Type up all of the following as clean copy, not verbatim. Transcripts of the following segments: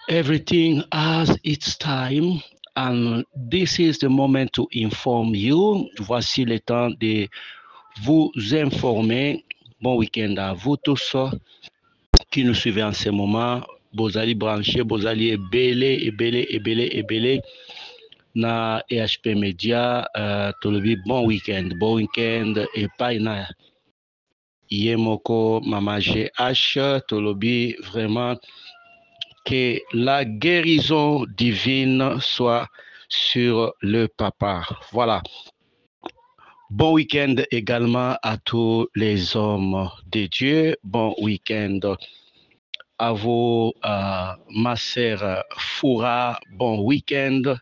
Everything has its time, and this is the moment to inform you. Voici le temps de vous informer. Bon week-end à vous tous qui nous suivez en ce moment. Bozali branché, Bozali ebele na EHP Media. Tolobi bon week-end epai na Yemoko Mama GH. Tolobi vraiment que la guérison divine soit sur le papa. Voilà. Bon week-end également à tous les hommes de Dieu. Bon week-end à vous, ma sœur Foura. Bon week-end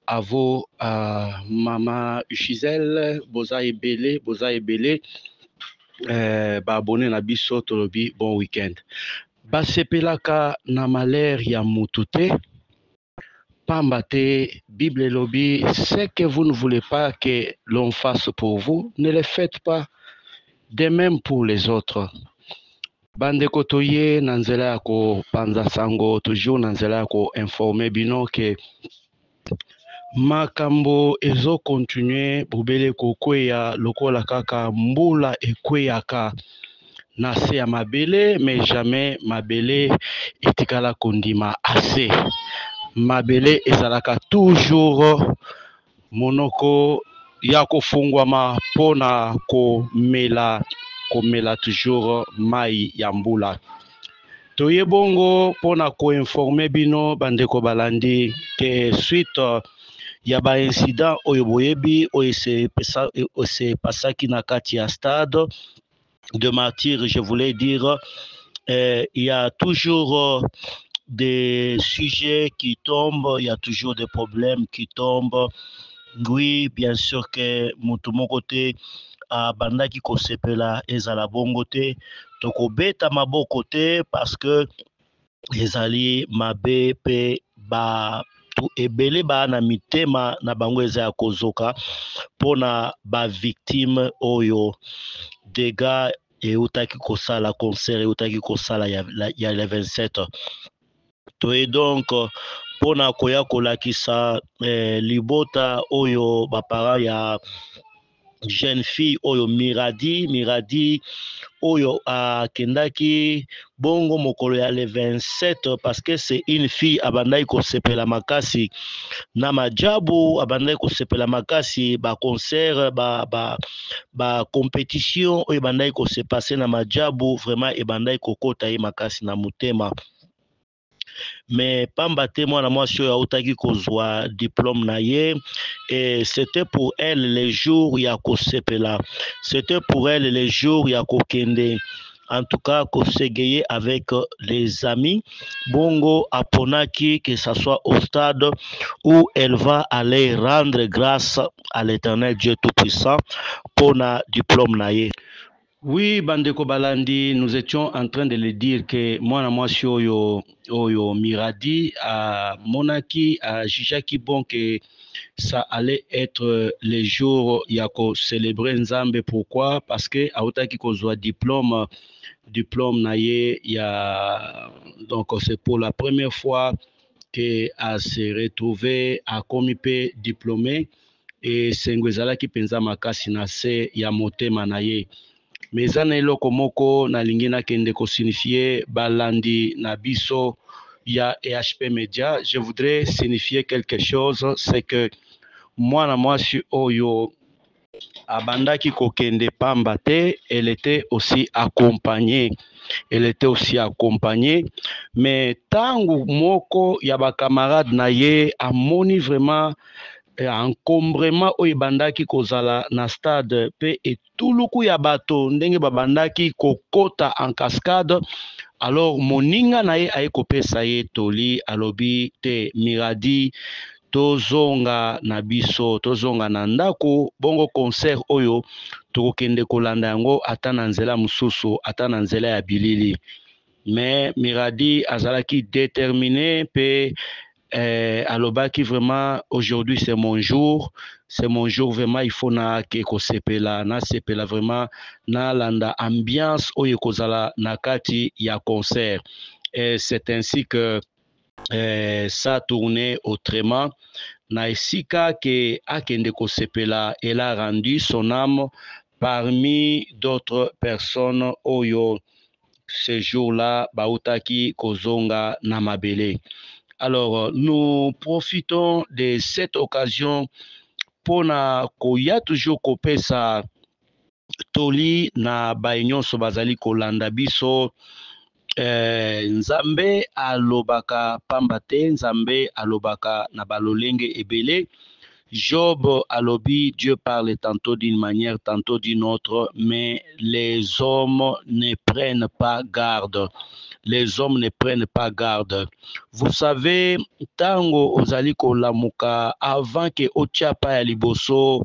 à vous, Maman Gisèle. Boza Ebele. Abonné na biso tolobi bon week-end. Basepelaka na malheur ya mutute. Pambate, Bible lobby, ce que vous ne voulez pas que l'on fasse pour vous, ne le faites pas. De même pour les autres. Bande kotoye nanzela ko panza sango, toujours nanzela ko informer bino que makambo ezo continuer bubele kokweya lokola kaka mbula ekweyaka na se ya mabele, mais jamais mabele etikala kondima assez. Mabele ezalaka toujours monoko ya kofungwama pona komela toujours mai ya mbula. Toye bongo pona koinforme bino bandeko balandi ke suite ya ba incident oyo boyebi oyo se pasaki na kati ya stade de Martyrs, je voulais dire, il y a toujours des sujets qui tombent, il y a toujours des problèmes qui tombent. Oui, bien sûr que mon côté a bandaki ko sepela ezala bongo te, tokobeta maboko te parce que ezali mabe pe ba tu ebele ba na mitema na bango eza ya kozoka pona ba victime oyo dégâts eutaki kosala concert eutaki kosala ya le 27. Toye donc pona koya kolakisa libota oyo bapara ya jeune fille oyo Miradi oyo akendaki bongo mokolo ya le 27 parce que c'est une fille abandaki kosepela makasi na majabu, abandaki kosepela makasi ba concert ba compétition oyo ebandaki kose passe na majabu, vraiment ebandaki kokota ye makasi na motema. Mais pamba te mwana mwasi oyo autaki kozwa diplôme na ye, et c'était pour elle les jours ya kosepela, c'était pour elle les jours ya kokende en tout cas kosegeye avec les amis bongo aponaki que ça soit au stade où elle va aller rendre grâce à l'Éternel Dieu Tout-Puissant pour na diplôme na ye. Oui, Bandeko Balandi, nous étions en train de le dire que moi, mwasi oyo Miradi à Monaki à Jijaki bon que ça allait être les jours yako célébrer Nzambe. Pourquoi? Parce que autaki kozwa diplôme naye ya donc c'est pour la première fois que a se retrouver à komipe diplômé et sengwezala ki penza makasi na se ya motema naye. Mais eza na eloko moko nalingi nakende kosignifier balandi na biso ya EHP Media. Je voudrais signifier quelque chose, c'est que mwana mwasi oyo abandaki kokende pamba te, elle était aussi accompagnée. Mais tangu moko ya ba camarade na ye amoni vraiment encombrement oyo ebandaki kozala na stade pe etuluku ya bato ndenge babandaki kokota en cascade, alors moninga na ye aye kopesa ye toli alobi te Miradi tozonga na biso, tozonga na ndako bongo concert oyo tokokende kolanda yango ata na nzela mosusu, ata na nzela ya bilili. Mais Miradi azalaki déterminé pe alobaki vraiment aujourd'hui c'est mon jour vraiment, il faut na ke kosepela na sepela vraiment na landa ambiance oyo kozala na kati ya concert. Et c'est ainsi que ça tournait autrement. Na esika ke akende kosepela, elle a rendu son âme parmi d'autres personnes oyo ce jour-là bautaki kozonga na mabele. Alors nous profitons de cette occasion pour na koya toujours kopesa toli na bainyoso bazali kolanda biso. Nzambe alobaka pamba te, Nzambe alobaka na balolenge ebele. Job alobi, Dieu parle tantôt d'une manière, tantôt d'une autre, mais les hommes ne prennent pas garde. Les hommes ne prennent pas garde. Vous savez, tango ozali kolamuka avant que otia pa ya liboso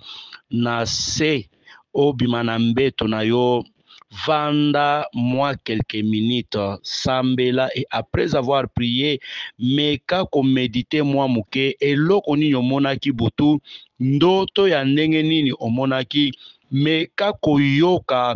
na se obima na mbeto na yo, vanda moi quelques minutes, sambela, et après avoir prié, meka ko méditer moi muke eloko nini omonaki butu, ndoto ya ndenge nini omonaki, meka koyoka.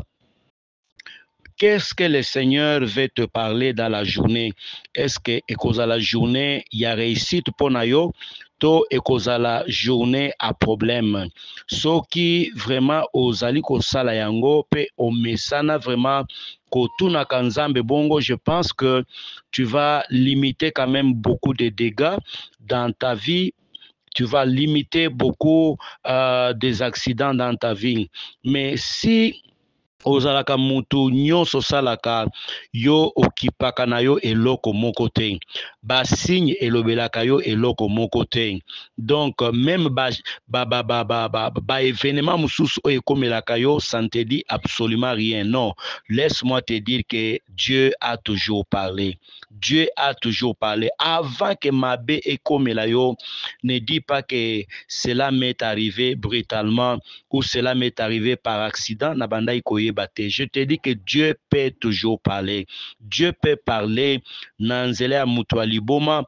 Qu'est-ce que le Seigneur veut te parler dans la journée? Est-ce que à la journée, il y a réussite pour nayo? To à la journée à problème. Ce qui vraiment ozali ko sala yango pe omesana vraiment kotuna kanzambe bongo, je pense que tu vas limiter quand même beaucoup de dégâts dans ta vie. Tu vas limiter beaucoup des accidents dans ta vie. Mais si ozalaka mutu nyonso salaka yo okipaka na yo eloko moko te, basigne elobelaka yo eloko moko te. Donc même ba événement mususu oyo ekomelaka yo, ça ne te dit absolument rien. Non, laisse-moi te dire que Dieu a toujours parlé. Dieu a toujours parlé. Avant que mabe ekomela yo, ne dis pas que cela m'est arrivé brutalement ou cela m'est arrivé par accident. Nabanda ikoye. Je te dis que Dieu peut toujours parler. Dieu peut parler. Nanzele ya mutu aliboma.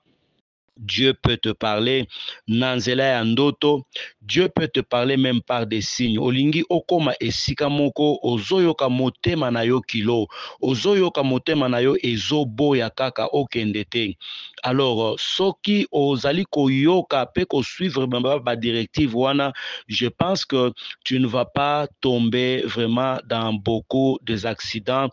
Dieu peut te parler. Nanzela ya ndoto. Dieu peut te parler même par des signes. Olingi okoma esika moko ozoyoka motema na yo kilo. Ozoyoka motema na yo ezoboya kaka okende te. Alors soki ozali koyoka pe ko suivre ba directive wana, je pense que tu ne vas pas tomber vraiment dans beaucoup des accidents.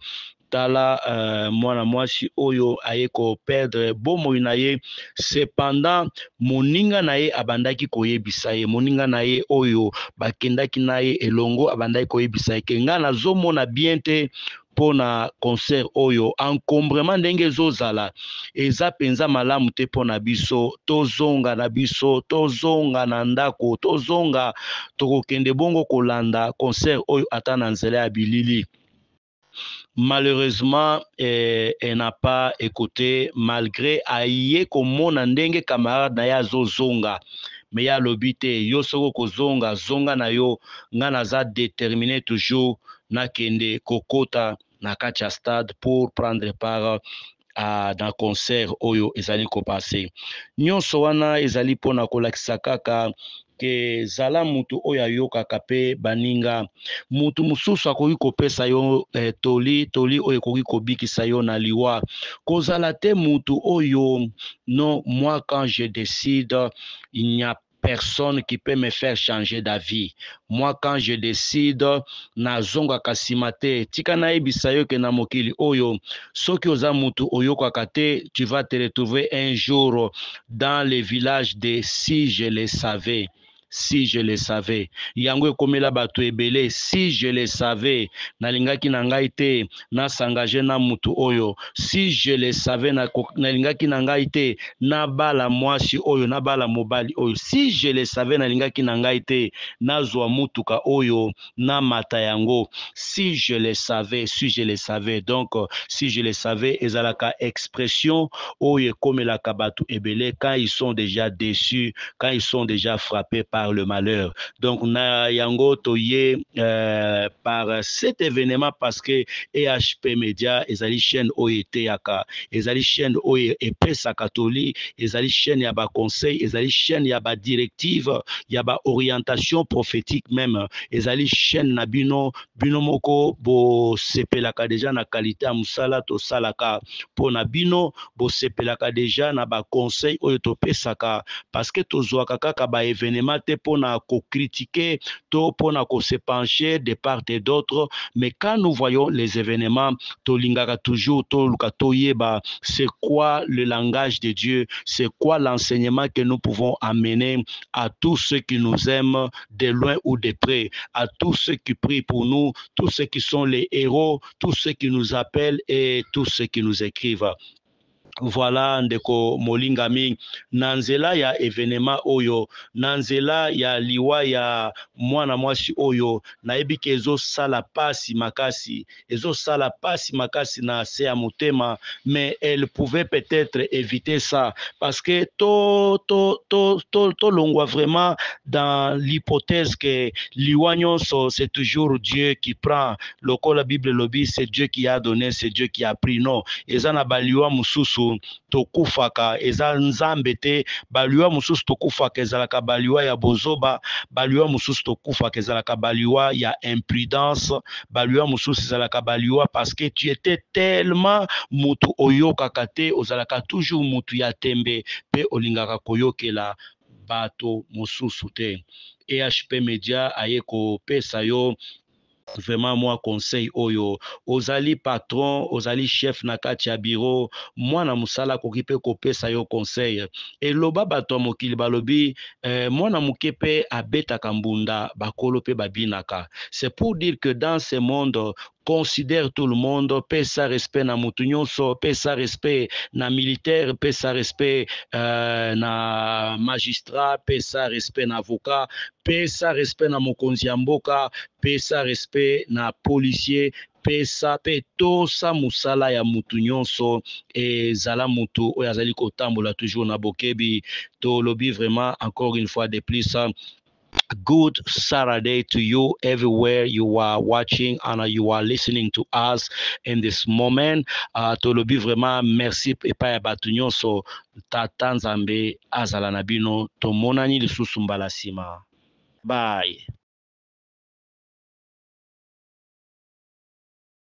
Tala mwana mwasi oyo aye ko perdre bomoi na ye, cependant moninga na ye abandaki koyebisa ye, moninga na ye oyo bakendaki na ye elongo abandaki koyebisa ye ke nga nazomona bien te pona concert oyo, encombrement ndenge ezozala eza penza malamu te pona biso, tozonga na biso, tozonga na ndako, tozonga tokokende bongo kolanda concert oyo ata na nzela ya bilili. Malheureusement, elle n'a pas écouté, malgré aye komona ndenge camarade na ya zonga. Mais ya lobite yo soko kozonga zonga na yo, nga naza déterminé toujours na kende kokota na kacha stade pour prendre part dans concert oyo ezali ko passer. Nyonso wana ezali pona kolakisa kaka ke zala mutu oyo ayokaka pe baninga. Mutu mususu akoki kopesa yo toli oyo ekoki kobikisa yo na liwa. Kozala te mutu oyo non, moi quand je décide, il n'y a personne qui peut me faire changer d'avis. Moi quand je décide, nazonga kasima te. Tika na ebisa yo ke na mokili oyo, soki oza mutu oyokaka te, tu vas te retrouver un jour dans les villages de si je le savais. Si je le savais. Yango ekomela bato ebele, si je le savais, nalingaki na ngai te na s'engager na mutu oyo. Si je le savais, nalingaki na ngai te na bala mwasi oyo, na bala mobali oyo. Si je le savais, nalingaki na ngai te na zwa mutuka oyo, na mata yango. Si je le savais, si je le savais. Donc si je le savais, ezalaka expression oyo ekomelaka bato ebele quand ils sont déjà déçus, quand ils sont déjà frappés par par le malheur. Donc na yango toye par cet événement parce que EHP Media ezali chaîne OET yaka, ezali chaîne oyo epesa catholique, ezali chaîne ya ba conseil, ezali chaîne ya ba directive, ya ba orientation prophétique même, ezali chaîne na bino moko bo sepelaka déjà na qualité ya musala to salaka po na bino bo sepelaka déjà na ba conseil oyo topesaka parce que tozwaka kaka ba événement te pona ko critiquer to pona ko se pencher de part et d'autre, mais quand nous voyons les événements tolingaka toujours toluka toyeba c'est quoi le langage de Dieu, c'est quoi l'enseignement que nous pouvons amener à tous ceux qui nous aiment de loin ou de près, à tous ceux qui prient pour nous, tous ceux qui sont les héros, tous ceux qui nous appellent et tous ceux qui nous écrivent. Voilà ndeko molingami na nzela ya événement oyo, na nzela ya liwa ya mwana mwasi oyo nayebi ke ezosala pasi makasi, ezosala pasi makasi na se ya motema, mais elle pouvait peut-être éviter ça parce que to longwa vraiment dans l'hypothèse que liwa nyonso c'est toujours Dieu qui prend, lokola Bible lobi c'est Dieu qui a donné, c'est Dieu qui a pris. Non, eza na baliwa mususu tokufaka eza nzambe te, baliwa mususu tokufaka ezalaka baliwa ya bozoba, baliwa mususu tokufaka ezalaka baliwa ya imprudence, baliwa mususu ezalaka baliwa parce que tu étais tellement mutu oyokaka te, ozalaka toujours mutu ya tembe pe olingaka koyokela bato mususu te. EHP Media aye kopesa yo vraiment moi conseil oyo, ozali patron, ozali chef na kati ya bureau, mwana musala koki pe kopesa yo conseil. Eloba bato mokili balobi mwana muke pe abetaka mbunda bakolo pe babinaka. C'est pour dire que dans ce monde considère tout le monde, pesa respect na mutu nyonso, pesa respect na militaire, pesa respect na magistrat, pesa respect na avocat, pesa respect na mokonzi ya mboka, pesa respect na policier, pesa pe tosa musala ya mutu nyonso ezala mutu oyo azali kotambola toujours na bokebi. To lobi vraiment encore une fois de plus good Saturday to you everywhere you are watching and you are listening to us in this moment. Tolobi vraiment merci epai ya bato nyonso, tata nzambe azala na bino, tomonani lisusu mbala nsima. Bye.